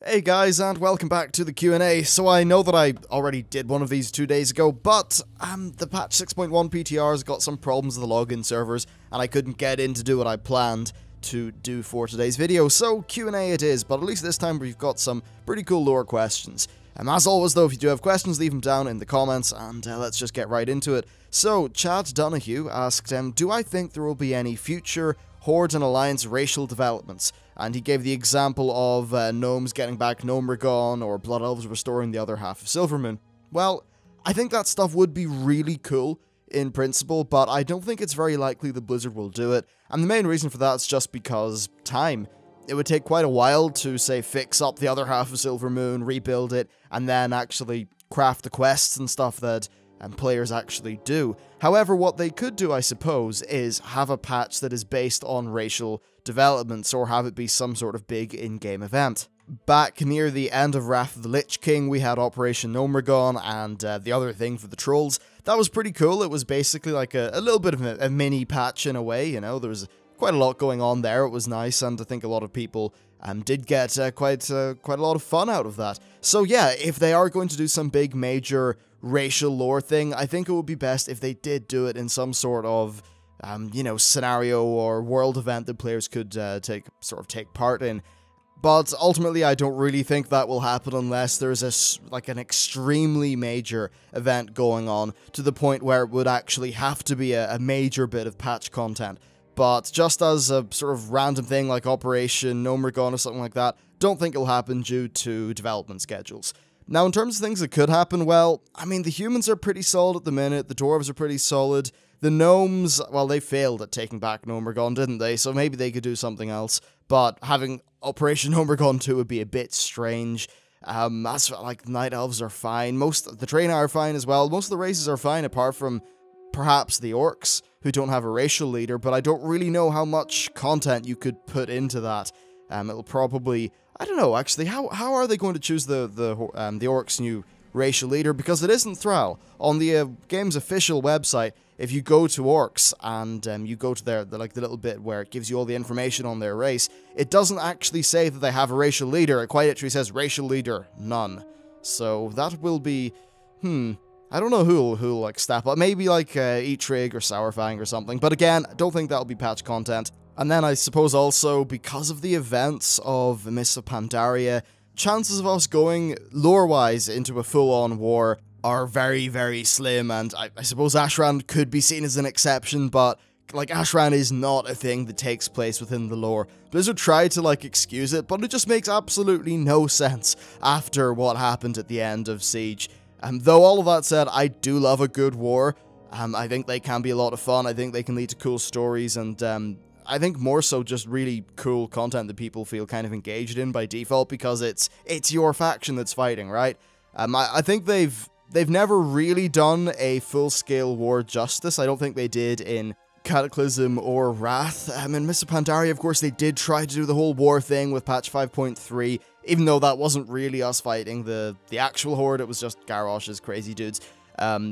Hey guys, and welcome back to the Q&A. So I know that I already did one of these 2 days ago, but the patch 6.1 PTR's got some problems with the login servers, and I couldn't get in to do what I planned to do for today's video. So Q&A it is, but at least this time we've got some pretty cool lore questions. As always though, if you do have questions, leave them down in the comments, and let's just get right into it. So Chad Donahue asked, do I think there will be any future Horde and Alliance racial developments? And he gave the example of gnomes getting back Gnomeregon, or Blood Elves restoring the other half of Silvermoon. Well, I think that stuff would be really cool in principle, but I don't think it's very likely the Blizzard will do it, and the main reason for that is just because time. It would take quite a while to, say, fix up the other half of Silvermoon, rebuild it, and then actually craft the quests and stuff that players actually do. However, what they could do, I suppose, is have a patch that is based on racial developments, or have it be some sort of big in-game event. Back near the end of Wrath of the Lich King, we had Operation Gnomeregon and the other thing for the trolls. That was pretty cool. It was basically like a little bit of a mini patch in a way, you know, there was quite a lot going on there. It was nice, and I think a lot of people did get quite a lot of fun out of that. So yeah, if they are going to do some big major racial lore thing, I think it would be best if they did do it in some sort of you know, scenario or world event that players could take part in. But ultimately, I don't really think that will happen unless there's an extremely major event going on to the point where it would actually have to be a major bit of patch content. But just as a sort of random thing like Operation Gnomeregon or something like that, don't think it'll happen due to development schedules. Now, in terms of things that could happen, well, I mean, the humans are pretty solid at the minute, the dwarves are pretty solid. The gnomes, well, they failed at taking back Gnomeregon, didn't they? So maybe they could do something else. But having Operation Gnomeregon 2 would be a bit strange. As for, like, Night Elves are fine. Most of the Train are fine as well. Most of the races are fine, apart from perhaps the Orcs, who don't have a racial leader. But I don't really know how much content you could put into that. It'll probably... I don't know, actually. How are they going to choose the Orcs' new racial leader? Because it isn't Thrall. On the game's official website, if you go to Orcs and you go to the little bit where it gives you all the information on their race, it doesn't actually say that they have a racial leader. It quite literally says racial leader, none. So that will be, I don't know who'll like step up. Maybe like Eitrig or Sourfang or something. But again, I don't think that'll be patch content. And then I suppose also, because of the events of the Mists of Pandaria, chances of us going lore-wise into a full-on war are very, very slim, and I suppose Ashran could be seen as an exception, but, like, Ashran is not a thing that takes place within the lore. Blizzard tried to, like, excuse it, but it just makes absolutely no sense after what happened at the end of Siege. Though all of that said, I do love a good war. I think they can be a lot of fun. I think they can lead to cool stories, and I think more so just really cool content that people feel kind of engaged in by default, because it's your faction that's fighting, right? I think they've never really done a full-scale war justice. I don't think they did in Cataclysm or Wrath. In Mists of Pandaria, of course, they did try to do the whole war thing with patch 5.3, even though that wasn't really us fighting the actual Horde, it was just Garrosh's crazy dudes.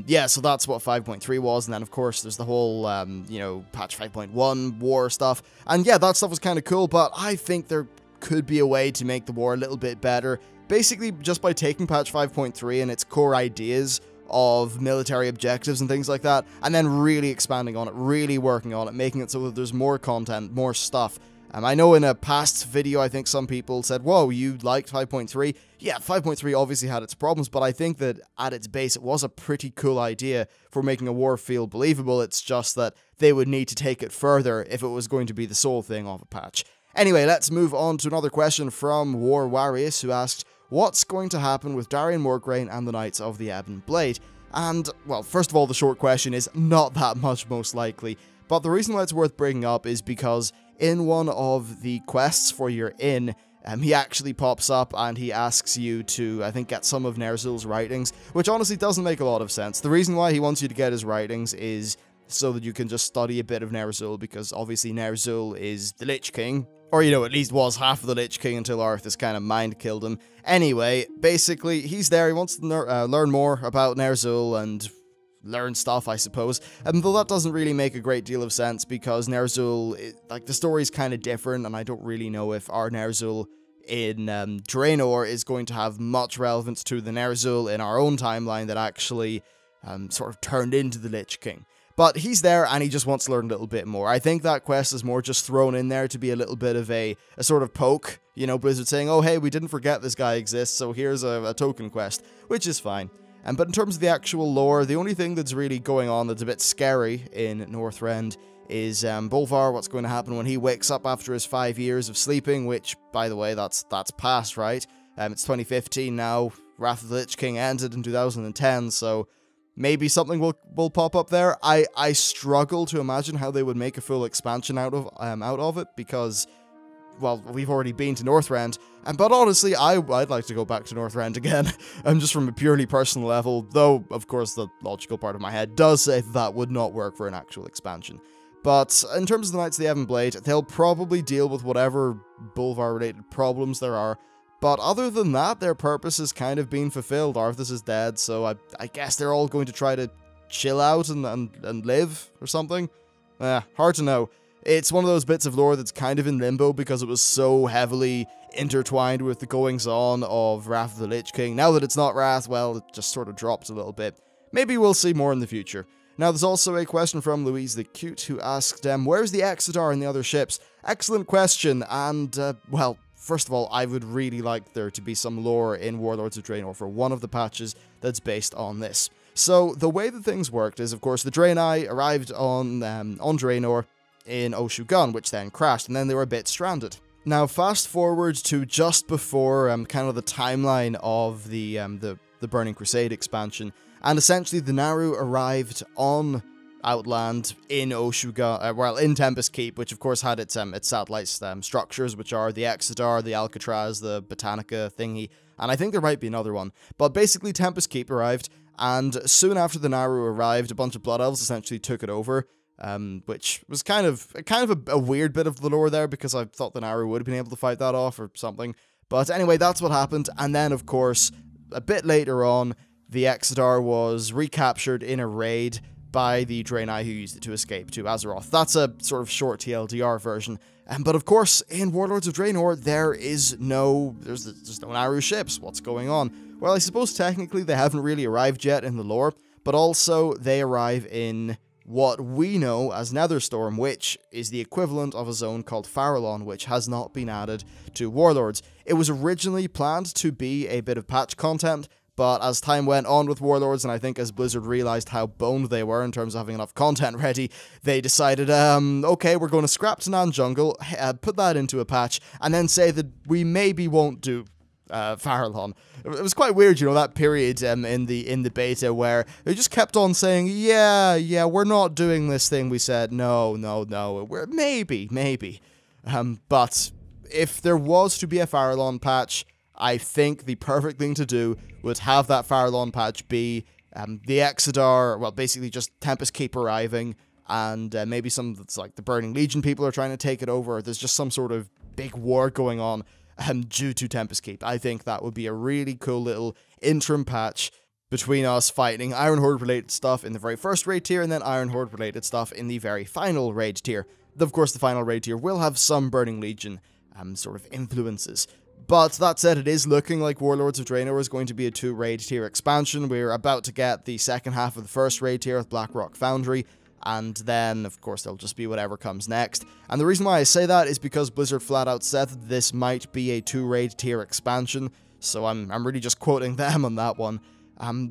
Yeah, so that's what 5.3 was, and then of course there's the whole, you know, patch 5.1 war stuff, and yeah, that stuff was kind of cool, but I think there could be a way to make the war a little bit better, basically just by taking patch 5.3 and its core ideas of military objectives and things like that, and then really expanding on it, really working on it, making it so that there's more content, more stuff. I know in a past video, I think some people said, whoa, you liked 5.3? Yeah, 5.3 obviously had its problems, but I think that at its base, it was a pretty cool idea for making a war feel believable. It's just that they would need to take it further if it was going to be the sole thing of a patch. Anyway, let's move on to another question from War Warius, who asked, what's going to happen with Darian Morgraine and the Knights of the Ebon Blade? And, well, first of all, the short question is not that much, most likely. But the reason why it's worth bringing up is because in one of the quests for your inn, he actually pops up and he asks you to, I think, get some of Ner'zhul's writings, which honestly doesn't make a lot of sense. The reason why he wants you to get his writings is so that you can just study a bit of Ner'zhul, because obviously Ner'zhul is the Lich King, or, you know, at least was half of the Lich King until Arthas kind of mind-killed him. Anyway, basically, he's there, he wants to learn more about Ner'zhul and learn stuff, I suppose. Though that doesn't really make a great deal of sense, because Ner'zhul, like, the story's kind of different, and I don't really know if our Ner'zhul in Draenor is going to have much relevance to the Ner'zhul in our own timeline that actually sort of turned into the Lich King. But he's there, and he just wants to learn a little bit more. I think that quest is more just thrown in there to be a little bit of a sort of poke. You know, Blizzard saying, oh, hey, we didn't forget this guy exists, so here's a token quest, which is fine. But in terms of the actual lore, the only thing that's really going on that's a bit scary in Northrend is Bolvar, what's going to happen when he wakes up after his 5 years of sleeping, which, by the way, that's past, right? It's 2015 now. Wrath of the Lich King ended in 2010, so maybe something will pop up there. I struggle to imagine how they would make a full expansion out of it, because, well, we've already been to Northrend, but honestly, I'd like to go back to Northrend again, just from a purely personal level, though, of course, the logical part of my head does say that would not work for an actual expansion. But in terms of the Knights of the Ebon Blade, they'll probably deal with whatever Bolvar-related problems there are, but other than that, their purpose has kind of been fulfilled. Arthas is dead, so I guess they're all going to try to chill out and live, or something? Hard to know. It's one of those bits of lore that's kind of in limbo because it was so heavily intertwined with the goings-on of Wrath of the Lich King. Now that it's not Wrath, well, it just sort of drops a little bit. Maybe we'll see more in the future. Now, there's also a question from Louise the Cute, who asked, where's the Exodar and the other ships? Excellent question, and, well, first of all, I would really like there to be some lore in Warlords of Draenor for one of the patches that's based on this. So, the way that things worked is, of course, the Draenei arrived on Draenor in Oshu'gun, which then crashed, and then they were a bit stranded. Now, fast forward to just before kind of the timeline of the Burning Crusade expansion, and essentially the Naaru arrived on Outland in Oshu'gun, well, in Tempest Keep, which of course had its satellite structures, which are the Exodar, the Alcatraz, the Botanica thingy, and I think there might be another one. But basically, Tempest Keep arrived, and soon after the Naaru arrived, a bunch of Blood Elves essentially took it over, which was kind of a weird bit of the lore there, because I thought the Naaru would have been able to fight that off or something. But anyway, that's what happened, and then of course, a bit later on, the Exodar was recaptured in a raid by the Draenei who used it to escape to Azeroth. That's a sort of short TLDR version. But of course, in Warlords of Draenor, there's no Naaru ships. What's going on? Well, I suppose technically they haven't really arrived yet in the lore, but also they arrive in what we know as Netherstorm, which is the equivalent of a zone called Farallon, which has not been added to Warlords. It was originally planned to be a bit of patch content, but as time went on with Warlords, and I think as Blizzard realized how boned they were in terms of having enough content ready, they decided, okay, we're going to scrap Tanan Jungle, put that into a patch, and then say that we maybe won't do Farallon. It was quite weird, you know, that period in the beta where they just kept on saying, yeah, we're not doing this thing we said, no, we're maybe. But if there was to be a Farallon patch, I think the perfect thing to do would have that Farallon patch be the Exodar, well, basically just Tempest Keep arriving, and maybe some that's like the Burning Legion people are trying to take it over. There's just some sort of big war going on due to Tempest Keep. I think that would be a really cool little interim patch between us fighting Iron Horde related stuff in the very first raid tier, and then Iron Horde related stuff in the very final raid tier. Of course, the final raid tier will have some Burning Legion sort of influences. But that said, it is looking like Warlords of Draenor is going to be a 2 raid tier expansion. We're about to get the second half of the first raid tier with Blackrock Foundry, and then, of course, there'll just be whatever comes next. And the reason why I say that is because Blizzard flat out said that this might be a 2 raid tier expansion, so I'm really just quoting them on that one.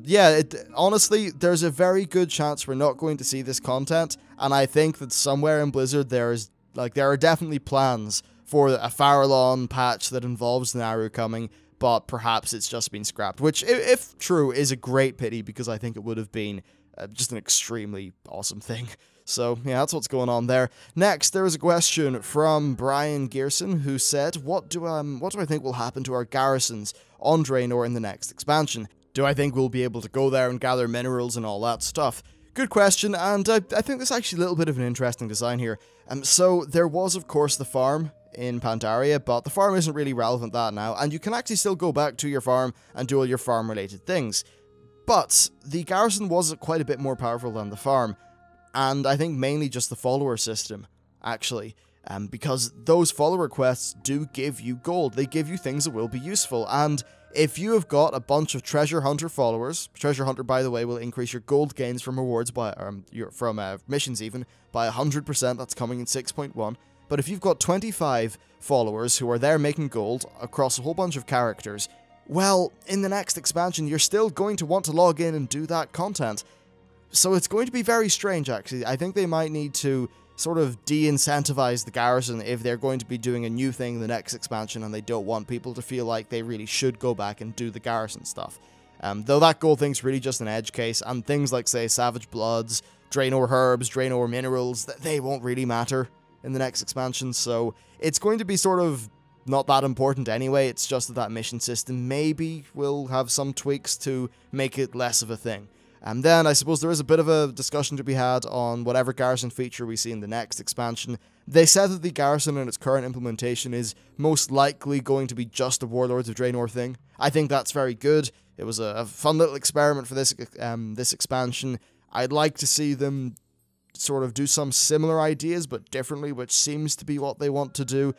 Yeah, honestly, there's a very good chance we're not going to see this content, and I think that somewhere in Blizzard there are definitely plans for a Farallon patch that involves Naaru coming, but perhaps it's just been scrapped, which, if true, is a great pity, because I think it would have been just an extremely awesome thing. So, yeah, that's what's going on there. Next, there was a question from Brian Gearson, who said, what do I think will happen to our garrisons on Draenor in the next expansion? Do I think we'll be able to go there and gather minerals and all that stuff? Good question, and I think there's actually a little bit of an interesting design here. So, there was, of course, the farm in Pandaria, but the farm isn't really relevant that now, and you can actually still go back to your farm and do all your farm-related things. But the garrison was quite a bit more powerful than the farm, and I think mainly just the follower system, actually. because those follower quests do give you gold. They give you things that will be useful, and if you have got a bunch of treasure hunter followers, treasure hunter, by the way, will increase your gold gains from rewards by missions even by 100%. That's coming in 6.1. But if you've got 25 followers who are there making gold across a whole bunch of characters, well, in the next expansion, you're still going to want to log in and do that content. So it's going to be very strange, actually. I think they might need to sort of de-incentivize the garrison if they're going to be doing a new thing in the next expansion and they don't want people to feel like they really should go back and do the garrison stuff. Though that gold thing's really just an edge case, and things like, say, Savage Bloods, Draenor Herbs, Draenor Minerals, they won't really matter in the next expansion, so it's going to be sort of not that important anyway. It's just that mission system maybe will have some tweaks to make it less of a thing. And then I suppose there is a bit of a discussion to be had on whatever garrison feature we see in the next expansion. They said that the garrison in its current implementation is most likely going to be just a Warlords of Draenor thing. I think that's very good. It was a fun little experiment for this expansion. I'd like to see them sort of do some similar ideas but differently, which seems to be what they want to do.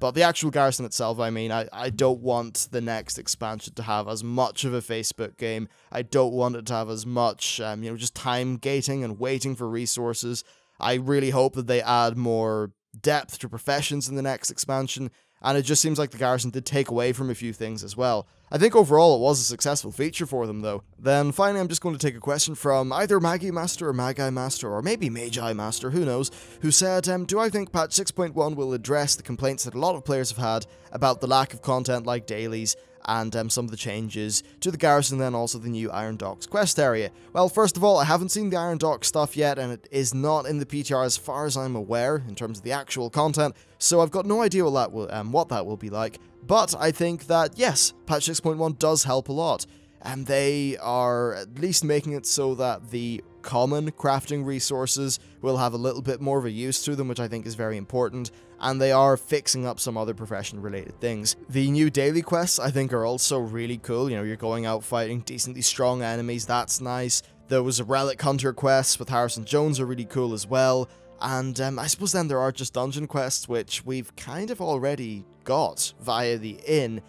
But the actual garrison itself, I mean, I don't want the next expansion to have as much of a Facebook game. I don't want it to have as much, just time gating and waiting for resources. I really hope that they add more depth to professions in the next expansion, and it just seems like the garrison did take away from a few things as well. I think overall it was a successful feature for them, though. Then finally, I'm just going to take a question from either Maggie Master or Magi Master, or maybe Magi Master, who knows, who said, do I think patch 6.1 will address the complaints that a lot of players have had about the lack of content like dailies, and some of the changes to the garrison, and then also the new Iron Docks quest area? Well, first of all, I haven't seen the Iron Docks stuff yet, and it is not in the PTR as far as I'm aware, in terms of the actual content, so I've got no idea what that will be like. But I think that, yes, patch 6.1 does help a lot, and they are at least making it so that the common crafting resources will have a little bit more of a use to them, which I think is very important, and they are fixing up some other profession-related things. The new daily quests, I think, are also really cool. You're going out fighting decently strong enemies, that's nice. There was a Relic Hunter quest with Harrison Jones are really cool as well. And I suppose then there are just dungeon quests, which we've kind of already got via the inn.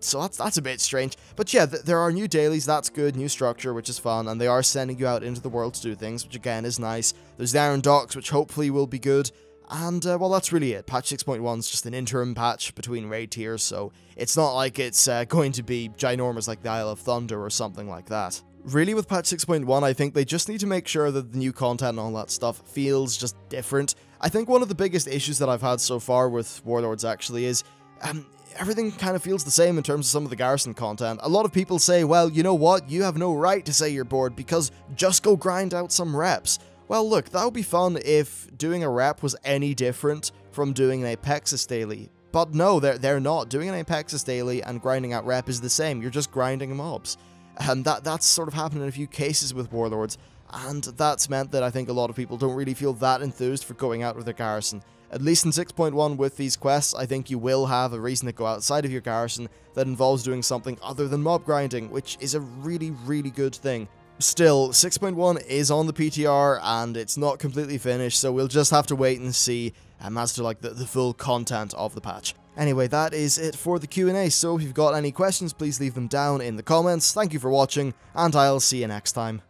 So that's a bit strange. But yeah, there are new dailies, that's good, new structure, which is fun, and they are sending you out into the world to do things, which again is nice. There's the Iron Docks, which hopefully will be good. And, well, that's really it. Patch 6.1 is just an interim patch between raid tiers, so it's not like it's going to be ginormous like the Isle of Thunder or something like that. Really, with patch 6.1, I think they just need to make sure that the new content and all that stuff feels just different. I think one of the biggest issues that I've had so far with Warlords, actually, is everything kind of feels the same in terms of some of the garrison content. A lot of people say, well, you know what, you have no right to say you're bored because just go grind out some reps. Well, look, that would be fun if doing a rep was any different from doing an Apexis daily. But no, they're not. Doing an Apexis daily and grinding out rep is the same. You're just grinding mobs. And that's sort of happened in a few cases with Warlords, and that's meant that I think a lot of people don't really feel that enthused for going out with their garrison. At least in 6.1 with these quests, I think you will have a reason to go outside of your garrison that involves doing something other than mob grinding, which is a really, really good thing. Still, 6.1 is on the PTR, and it's not completely finished, so we'll just have to wait and see as to like the full content of the patch. Anyway, that is it for the Q&A, so if you've got any questions, please leave them down in the comments. Thank you for watching, and I'll see you next time.